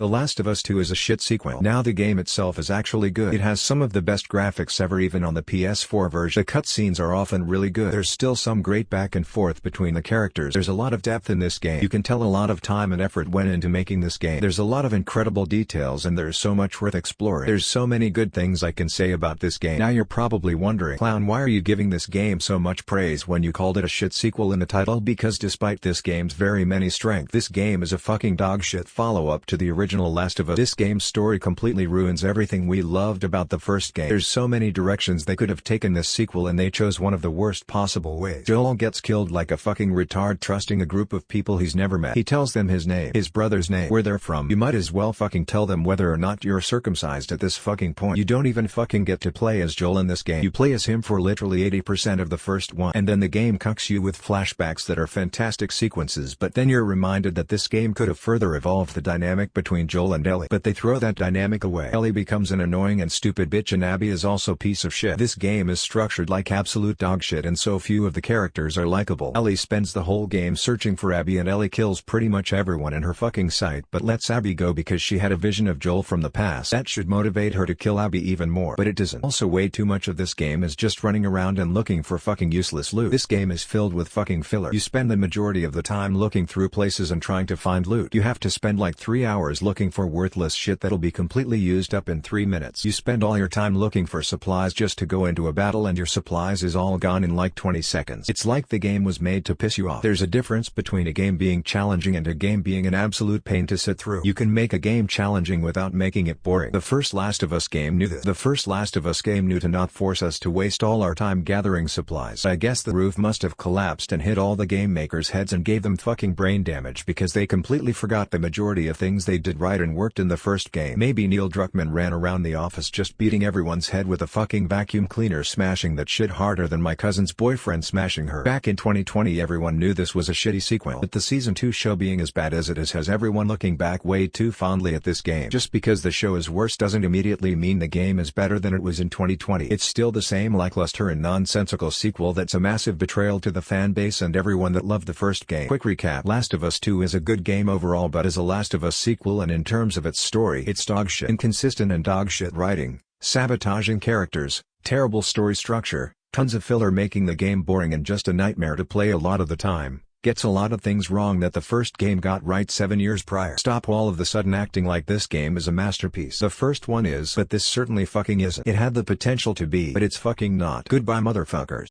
The Last of Us 2 is a shit sequel. Now the game itself is actually good. It has some of the best graphics ever even on the PS4 version. The cutscenes are often really good. There's still some great back and forth between the characters. There's a lot of depth in this game. You can tell a lot of time and effort went into making this game. There's a lot of incredible details and there's so much worth exploring. There's so many good things I can say about this game. Now you're probably wondering, Clown, why are you giving this game so much praise when you called it a shit sequel in the title? Because despite this game's very many strengths, this game is a fucking dog shit follow-up to the original Last of Us. This game's story completely ruins everything we loved about the first game. There's so many directions they could have taken this sequel and they chose one of the worst possible ways. Joel gets killed like a fucking retard trusting a group of people he's never met. He tells them his name, his brother's name, where they're from. You might as well fucking tell them whether or not you're circumcised at this fucking point. You don't even fucking get to play as Joel in this game. You play as him for literally 80% of the first one. And then the game cucks you with flashbacks that are fantastic sequences, but then you're reminded that this game could have further evolved the dynamic between Joel and Ellie. But they throw that dynamic away. Ellie becomes an annoying and stupid bitch and Abby is also piece of shit. This game is structured like absolute dog shit and so few of the characters are likable. Ellie spends the whole game searching for Abby and Ellie kills pretty much everyone in her fucking sight but lets Abby go because she had a vision of Joel from the past. That should motivate her to kill Abby even more, but it doesn't. Also, way too much of this game is just running around and looking for fucking useless loot. This game is filled with fucking filler. You spend the majority of the time looking through places and trying to find loot. You have to spend like 3 hours looking for worthless shit that'll be completely used up in 3 minutes. You spend all your time looking for supplies just to go into a battle and your supplies is all gone in like 20 seconds. It's like the game was made to piss you off. There's a difference between a game being challenging and a game being an absolute pain to sit through. You can make a game challenging without making it boring. The first Last of Us game knew this. The first Last of Us game knew to not force us to waste all our time gathering supplies. I guess the roof must have collapsed and hit all the game makers' heads and gave them fucking brain damage because they completely forgot the majority of things they did right and worked in the first game. Maybe Neil Druckmann ran around the office just beating everyone's head with a fucking vacuum cleaner, smashing that shit harder than my cousin's boyfriend smashing her. Back in 2020 everyone knew this was a shitty sequel, but the season 2 show being as bad as it is has everyone looking back way too fondly at this game. Just because the show is worse doesn't immediately mean the game is better than it was in 2020. It's still the same lackluster and nonsensical sequel that's a massive betrayal to the fan base and everyone that loved the first game. Quick recap: Last of Us 2 is a good game overall, but as a Last of Us sequel and in terms of its story, it's dog shit. Inconsistent and dog shit writing, sabotaging characters, terrible story structure, tons of filler making the game boring and just a nightmare to play a lot of the time. Gets a lot of things wrong that the first game got right 7 years prior. Stop all of the sudden acting like this game is a masterpiece. The first one is, but this certainly fucking isn't. It had the potential to be, but it's fucking not. Goodbye motherfuckers.